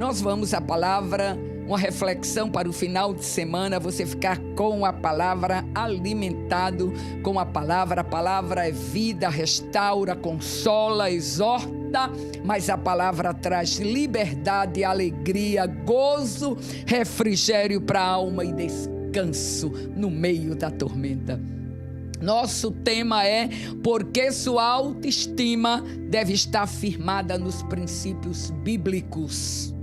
nós vamos à palavra, uma reflexão para o final de semana, você ficar com a palavra, alimentado com a palavra. A palavra é vida, restaura, consola, exorta, mas a palavra traz liberdade, alegria, gozo, refrigério para a alma e descanso no meio da tormenta. Nosso tema é porque sua autoestima deve estar firmada nos princípios bíblicos.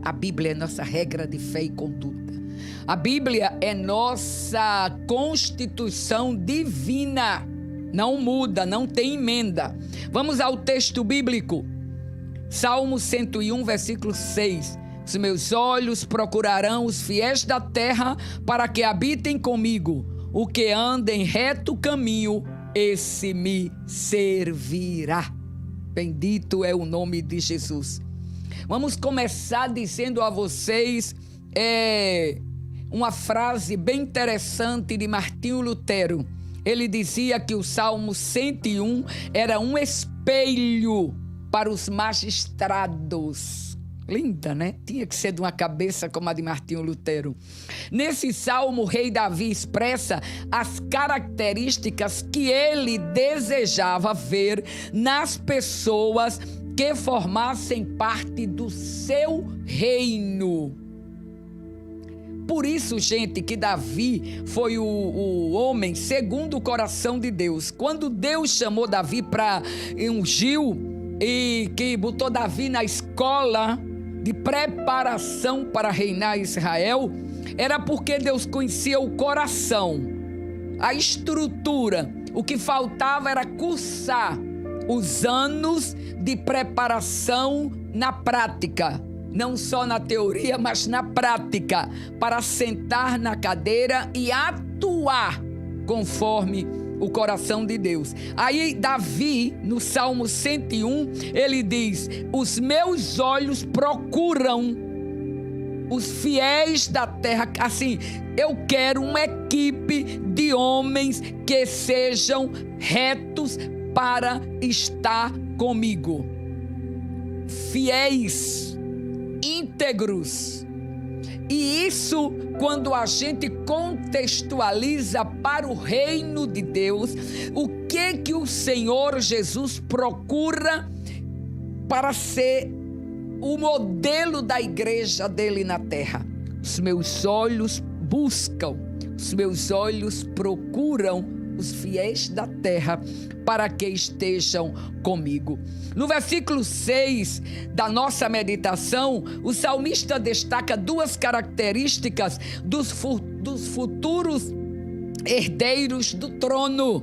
A Bíblia é nossa regra de fé e conduta. A Bíblia é nossa constituição divina. Não muda, não tem emenda. Vamos ao texto bíblico. Salmo 101, versículo 6. Os meus olhos procurarão os fiéis da terra para que habitem comigo. O que anda em reto caminho, esse me servirá. Bendito é o nome de Jesus. Vamos começar dizendo a vocês uma frase bem interessante de Martinho Lutero. Ele dizia que o Salmo 101 era um espelho para os magistrados. Linda, né? Tinha que ser de uma cabeça como a de Martinho Lutero. Nesse salmo, o rei Davi expressa as características que ele desejava ver nas pessoas que formassem parte do seu reino. Por isso, gente, que Davi foi o homem segundo o coração de Deus. Quando Deus chamou Davi para ungiu e que botou Davi na escola de preparação para reinar Israel, era porque Deus conhecia o coração, a estrutura. O que faltava era cursar os anos de preparação na prática, não só na teoria, mas na prática, para sentar na cadeira e atuar conforme o coração de Deus. Aí Davi, no Salmo 101, ele diz: os meus olhos procuram os fiéis da terra. Assim, eu quero uma equipe de homens que sejam retos para estar comigo. Fiéis, íntegros. E isso, quando a gente contextualiza para o reino de Deus, o que o Senhor Jesus procura para ser o modelo da igreja dele na terra? Os meus olhos buscam, os meus olhos procuram os fiéis da terra para que estejam comigo. No versículo 6 da nossa meditação, o salmista destaca duas características dos futuros herdeiros do trono.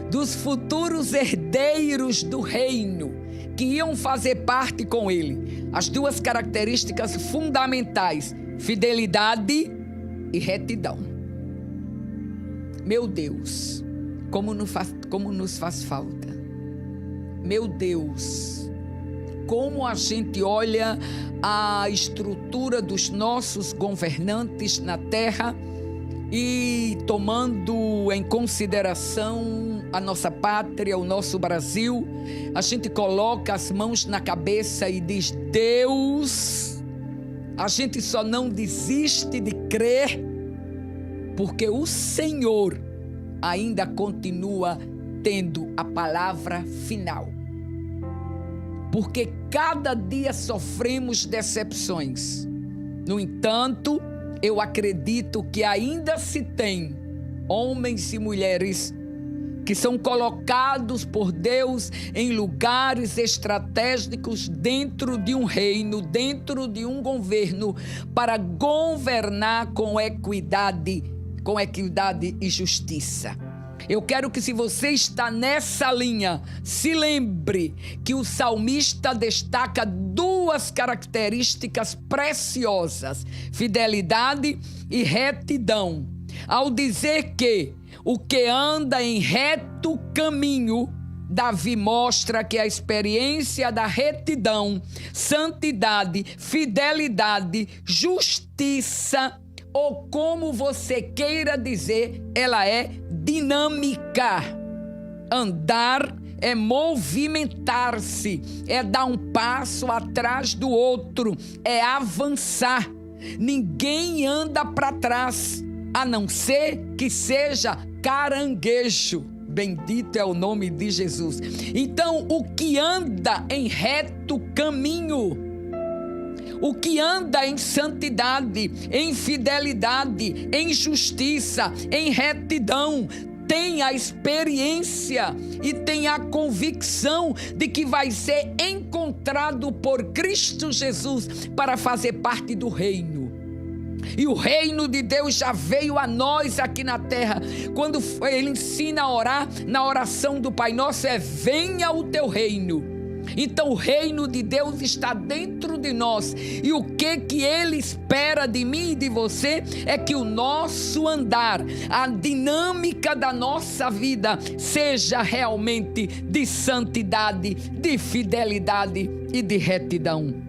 Dos futuros herdeiros do reino, que iam fazer parte com ele. As duas características fundamentais: fidelidade e retidão. Meu Deus, como nos faz falta. Meu Deus, como a gente olha a estrutura dos nossos governantes na terra e tomando em consideração a nossa pátria, o nosso Brasil, a gente coloca as mãos na cabeça e diz: Deus, a gente só não desiste de crer porque o Senhor ainda continua tendo a palavra final. Porque cada dia sofremos decepções. No entanto, eu acredito que ainda se tem homens e mulheres que são colocados por Deus em lugares estratégicos dentro de um reino, dentro de um governo, para governar com equidade e justiça. Eu quero que, se você está nessa linha, se lembre que o salmista destaca duas características preciosas: fidelidade e retidão, ao dizer que o que anda em reto caminho, Davi mostra que a experiência da retidão, santidade, fidelidade, justiça, ou como você queira dizer, ela é dinâmica. Andar é movimentar-se, é dar um passo atrás do outro, é avançar. Ninguém anda para trás, a não ser que seja caranguejo. Bendito é o nome de Jesus. Então, o que anda em reto caminho, o que anda em santidade, em fidelidade, em justiça, em retidão, tem a experiência e tem a convicção de que vai ser encontrado por Cristo Jesus para fazer parte do reino. E o reino de Deus já veio a nós aqui na terra. Quando ele ensina a orar, na oração do Pai Nosso é: venha o teu reino. Então o reino de Deus está dentro de nós. E o que ele espera de mim e de você é que o nosso andar, a dinâmica da nossa vida seja realmente de santidade, de fidelidade e de retidão.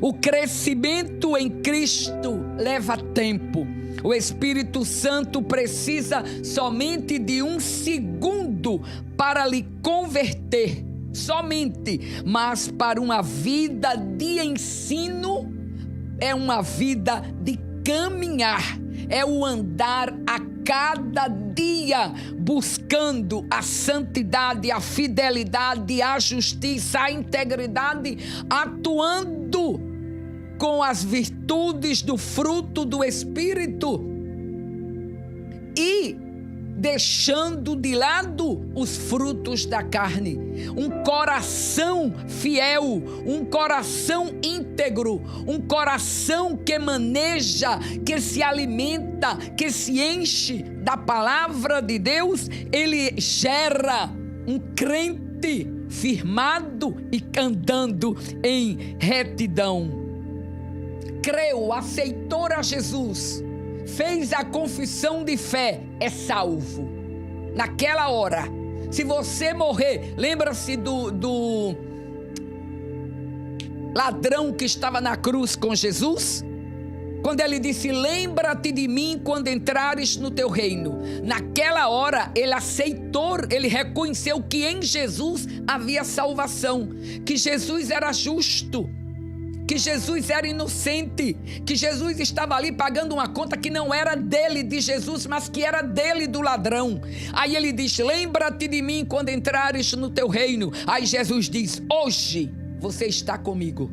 O crescimento em Cristo leva tempo. O Espírito Santo precisa somente de 1 segundo para lhe converter. Somente, mas para uma vida de ensino, é uma vida de caminhar, é o andar a cada dia, buscando a santidade, a fidelidade, a justiça, a integridade, atuando com as virtudes do fruto do Espírito e deixando de lado os frutos da carne. Um coração fiel, um coração íntegro, um coração que maneja, que se alimenta, que se enche da palavra de Deus, ele gera um crente firmado e andando em retidão. Creu, aceitou a Jesus, fez a confissão de fé, é salvo. Naquela hora, se você morrer, lembra-se do ladrão que estava na cruz com Jesus? Quando ele disse: lembra-te de mim quando entrares no teu reino. Naquela hora ele aceitou, ele reconheceu que em Jesus havia salvação, que Jesus era justo, que Jesus era inocente, que Jesus estava ali pagando uma conta que não era dele, de Jesus, mas que era dele, do ladrão. Aí ele diz: lembra-te de mim quando entrares no teu reino. Aí Jesus diz: hoje você está comigo.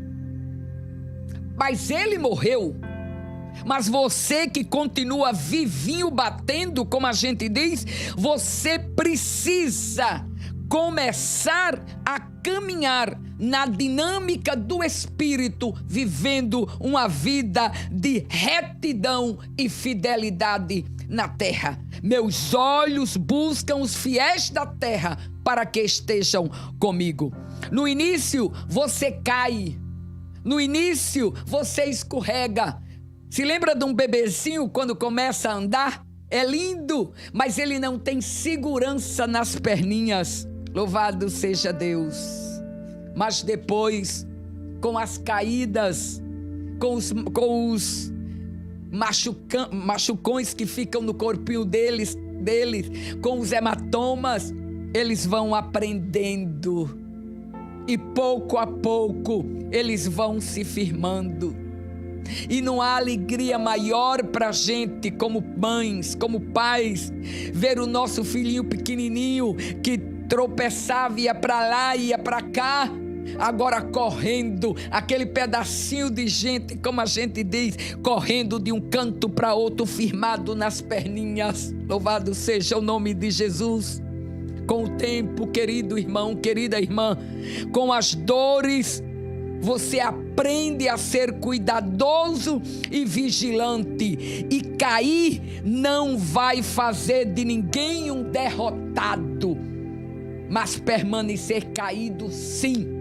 Mas ele morreu, mas você que continua vivinho batendo, como a gente diz, você precisa começar a caminhar na dinâmica do Espírito, vivendo uma vida de retidão e fidelidade na terra. Meus olhos buscam os fiéis da terra para que estejam comigo. No início você cai, no início você escorrega. Se lembra de um bebezinho quando começa a andar? É lindo, mas ele não tem segurança nas perninhas. Louvado seja Deus. Mas depois, com as caídas, com os machucões que ficam no corpinho deles, com os hematomas, eles vão aprendendo. E pouco a pouco, eles vão se firmando. E não há alegria maior para a gente, como mães, como pais, ver o nosso filhinho pequenininho que tropeçava, ia para lá, ia para cá, agora correndo, aquele pedacinho de gente, como a gente diz, correndo de um canto para outro, firmado nas perninhas. Louvado seja o nome de Jesus. Com o tempo, querido irmão, querida irmã, com as dores, você aprende a ser cuidadoso e vigilante. E cair não vai fazer de ninguém um derrotado, mas permanecer caído, sim.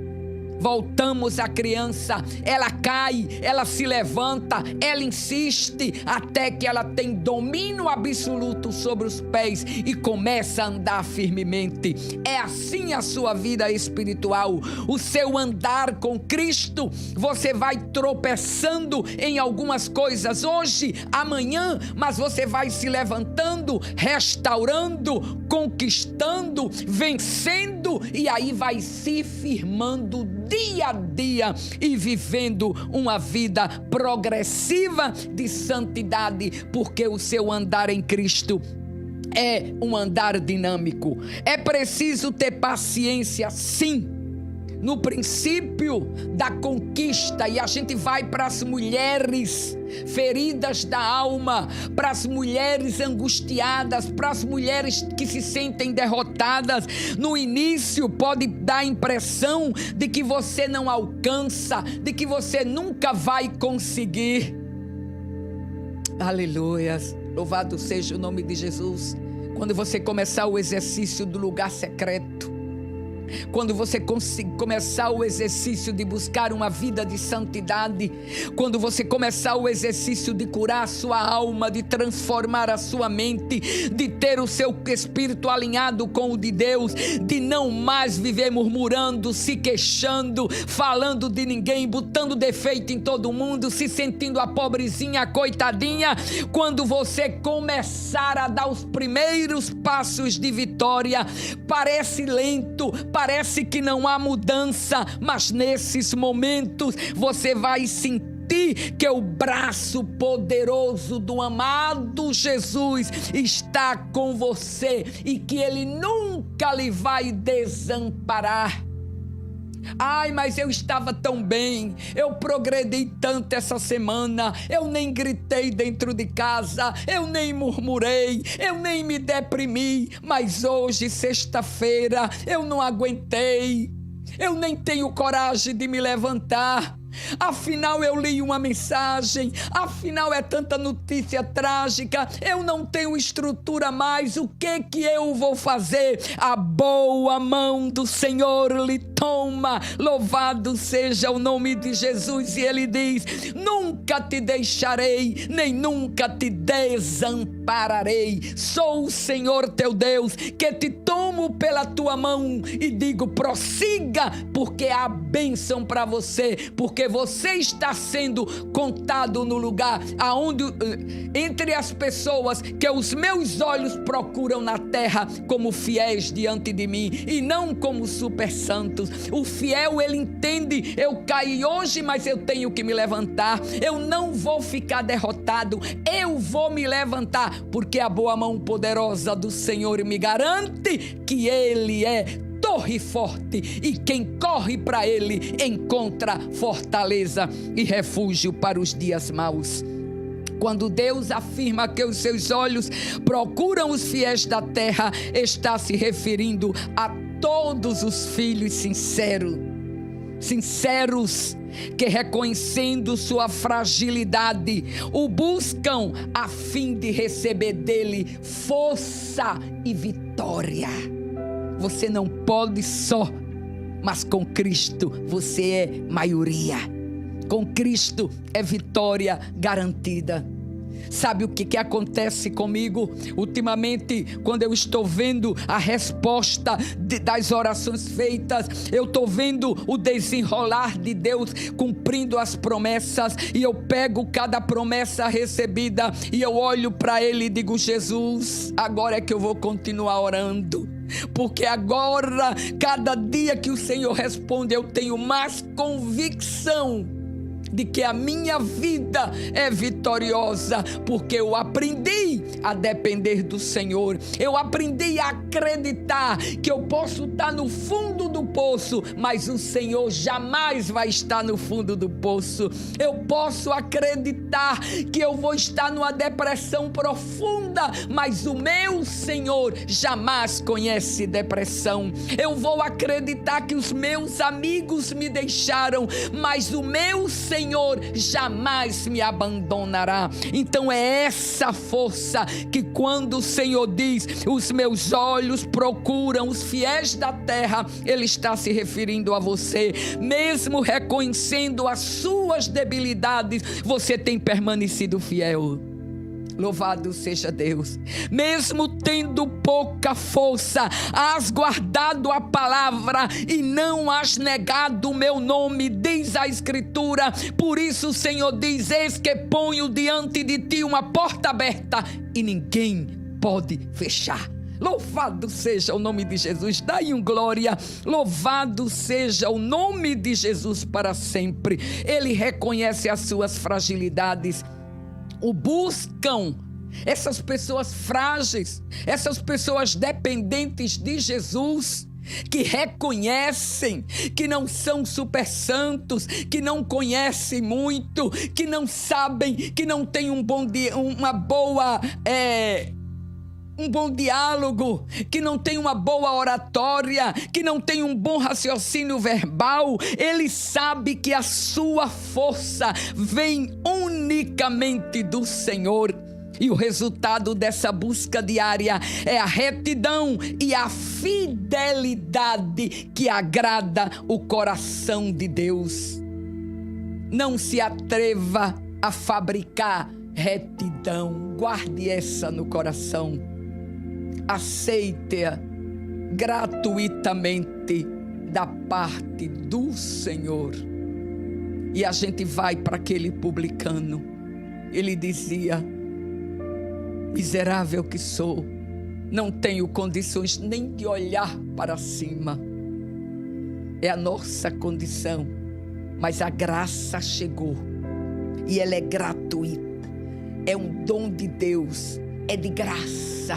Voltamos à criança, ela cai, ela se levanta, ela insiste até que ela tem domínio absoluto sobre os pés e começa a andar firmemente. É assim a sua vida espiritual, o seu andar com Cristo. Você vai tropeçando em algumas coisas hoje, amanhã, mas você vai se levantando, restaurando, conquistando, vencendo, e aí vai se firmando dia a dia e vivendo uma vida progressiva de santidade, porque o seu andar em Cristo é um andar dinâmico. É preciso ter paciência, sim, no princípio da conquista, e a gente vai para as mulheres feridas da alma, para as mulheres angustiadas, para as mulheres que se sentem derrotadas. No início pode dar a impressão de que você não alcança, de que você nunca vai conseguir. Aleluias, louvado seja o nome de Jesus. Quando você começar o exercício do lugar secreto, quando você começar o exercício de buscar uma vida de santidade, quando você começar o exercício de curar a sua alma, de transformar a sua mente, de ter o seu espírito alinhado com o de Deus, de não mais viver murmurando, se queixando, falando de ninguém, botando defeito em todo mundo, se sentindo a pobrezinha, a coitadinha. Quando você começar a dar os primeiros passos de vitória, parece lento, parece que não há mudança, mas nesses momentos você vai sentir que o braço poderoso do amado Jesus está com você e que Ele nunca lhe vai desamparar. Ai, mas eu estava tão bem, eu progredi tanto essa semana, eu nem gritei dentro de casa, eu nem murmurei, eu nem me deprimi, mas hoje, sexta-feira, eu não aguentei, eu nem tenho coragem de me levantar. Afinal eu li uma mensagem, afinal é tanta notícia trágica, eu não tenho estrutura mais, o que eu vou fazer? A boa mão do Senhor lhe toma, louvado seja o nome de Jesus, e Ele diz: nunca te deixarei, nem nunca te desampararei. Sou o Senhor teu Deus, que te tomo pela tua mão e digo: prossiga, porque há bênção para você, porque você está sendo contado no lugar aonde, entre as pessoas que os meus olhos procuram na terra como fiéis diante de mim e não como super santos. O fiel, ele entende: eu caí hoje, mas eu tenho que me levantar, eu não vou ficar derrotado, eu vou me levantar, porque a boa mão poderosa do Senhor me garante que Ele é torre forte, e quem corre para Ele encontra fortaleza e refúgio para os dias maus. Quando Deus afirma que os seus olhos procuram os fiéis da terra, está se referindo a todos os filhos sinceros, que reconhecendo sua fragilidade, o buscam a fim de receber dele força e vitória. Você não pode só, mas com Cristo você é maioria. Com Cristo é vitória garantida. Sabe o que acontece comigo ultimamente? Quando eu estou vendo a resposta das orações feitas, eu estou vendo o desenrolar de Deus cumprindo as promessas, e eu pego cada promessa recebida e eu olho para Ele e digo: Jesus, agora é que eu vou continuar orando, porque agora, cada dia que o Senhor responde, eu tenho mais convicção de que a minha vida é vitoriosa, porque eu aprendi a depender do Senhor, eu aprendi a acreditar que eu posso estar no fundo do poço, mas o Senhor jamais vai estar no fundo do poço. Eu posso acreditar que eu vou estar numa depressão profunda, mas o meu Senhor jamais conhece depressão. Eu vou acreditar que os meus amigos me deixaram, mas o meu Senhor jamais me abandonará. Então é essa força que, quando o Senhor diz: os meus olhos procuram os fiéis da terra, Ele está se referindo a você. Mesmo reconhecendo as suas debilidades, você tem permanecido fiel. Louvado seja Deus. Mesmo tendo pouca força, has guardado a palavra e não has negado o meu nome, diz a Escritura. Por isso o Senhor diz: eis que ponho diante de ti uma porta aberta e ninguém pode fechar. Louvado seja o nome de Jesus. Dai um glória. Louvado seja o nome de Jesus para sempre. Ele reconhece as suas fragilidades. O buscam. Essas pessoas frágeis, essas pessoas dependentes de Jesus, que reconhecem que não são super santos, que não conhecem muito, que não sabem, que não têm um bom diálogo, que não tem uma boa oratória, que não tem um bom raciocínio verbal. Ele sabe que a sua força vem unicamente do Senhor. E o resultado dessa busca diária é a retidão e a fidelidade que agrada o coração de Deus. Não se atreva a fabricar retidão. Guarde essa no coração. Aceite-a gratuitamente da parte do Senhor. E a gente vai para aquele publicano. Ele dizia: miserável que sou, não tenho condições nem de olhar para cima. É a nossa condição, mas a graça chegou e ela é gratuita, é um dom de Deus, é de graça.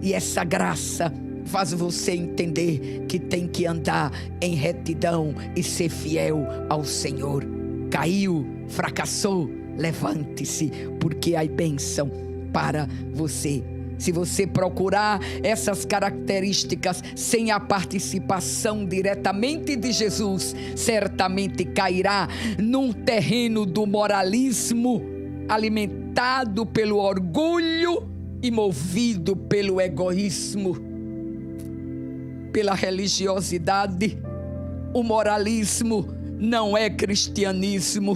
E essa graça faz você entender que tem que andar em retidão e ser fiel ao Senhor. Caiu, fracassou, levante-se, porque há bênção para você. Se você procurar essas características sem a participação diretamente de Jesus, certamente cairá num terreno do moralismo, alimentado pelo orgulho e movido pelo egoísmo, pela religiosidade. O moralismo não é cristianismo,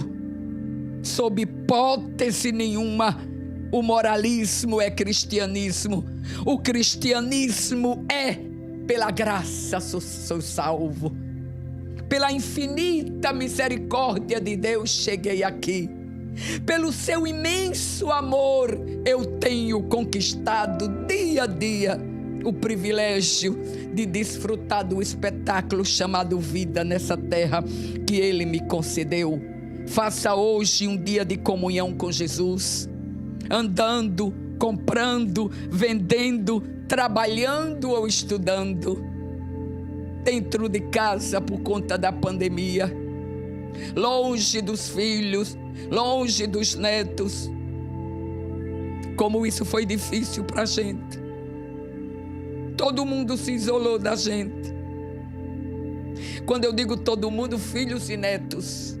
sob hipótese nenhuma. O moralismo é cristianismo. O cristianismo é pela graça sou salvo. Pela infinita misericórdia de Deus cheguei aqui. Pelo seu imenso amor eu tenho conquistado dia a dia o privilégio de desfrutar do espetáculo chamado vida nessa terra que Ele me concedeu. Faça hoje um dia de comunhão com Jesus. Andando, comprando, vendendo, trabalhando ou estudando, dentro de casa por conta da pandemia, longe dos filhos, longe dos netos. Como isso foi difícil para a gente. Todo mundo se isolou da gente. Quando eu digo todo mundo, filhos e netos.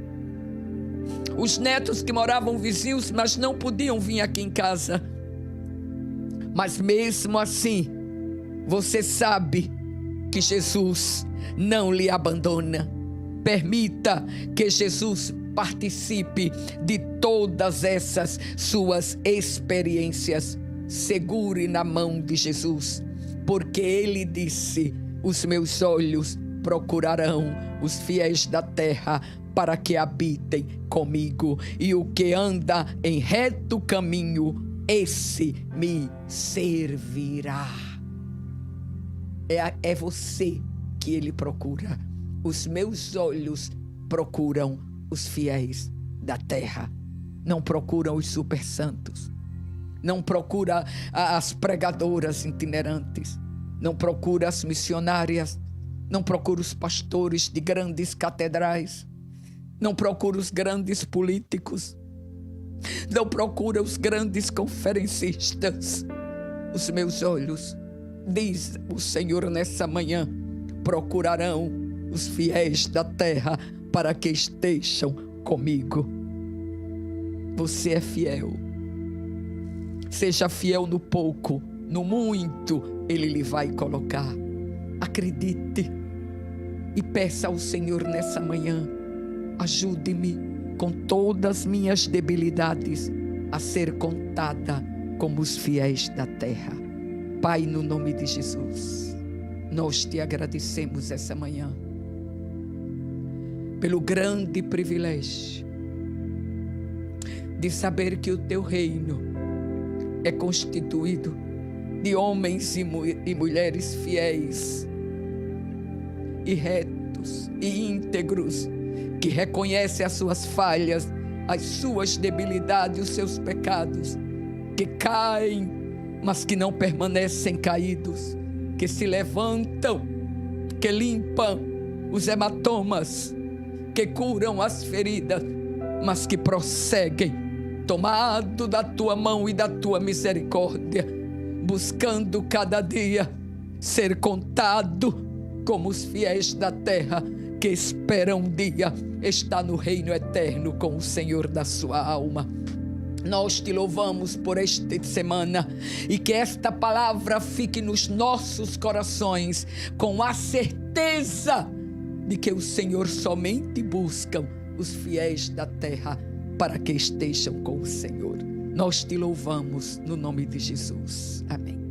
Os netos que moravam vizinhos, mas não podiam vir aqui em casa. Mas mesmo assim, você sabe que Jesus não lhe abandona. Permita que Jesus participe de todas essas suas experiências. Segure na mão de Jesus, porque Ele disse: os meus olhos procurarão os fiéis da terra para que habitem comigo, e o que anda em reto caminho, esse me servirá. É você que Ele procura. Os meus olhos procuram os fiéis da terra, não procuram os super santos, não procura as pregadoras itinerantes, não procura as missionárias, não procura os pastores de grandes catedrais, não procura os grandes políticos, não procura os grandes conferencistas. Os meus olhos, diz o Senhor nessa manhã, procurarão os fiéis da terra para que estejam comigo. Você é fiel. Seja fiel no pouco, no muito Ele lhe vai colocar. Acredite e peça ao Senhor nessa manhã: ajude-me com todas as minhas debilidades a ser contada como os fiéis da terra. Pai, no nome de Jesus, nós te agradecemos essa manhã pelo grande privilégio de saber que o teu reino é constituído de homens e mulheres fiéis e retos e íntegros, que reconhecem as suas falhas, as suas debilidades, os seus pecados, que caem, mas que não permanecem caídos, que se levantam, que limpam os hematomas, que curam as feridas, mas que prosseguem, tomado da tua mão e da tua misericórdia, buscando cada dia ser contado como os fiéis da terra, que esperam um dia estar no reino eterno com o Senhor da sua alma. Nós te louvamos por esta semana, e que esta palavra fique nos nossos corações com a certeza de que o Senhor somente busca os fiéis da terra para que estejam com o Senhor. Nós te louvamos no nome de Jesus. Amém.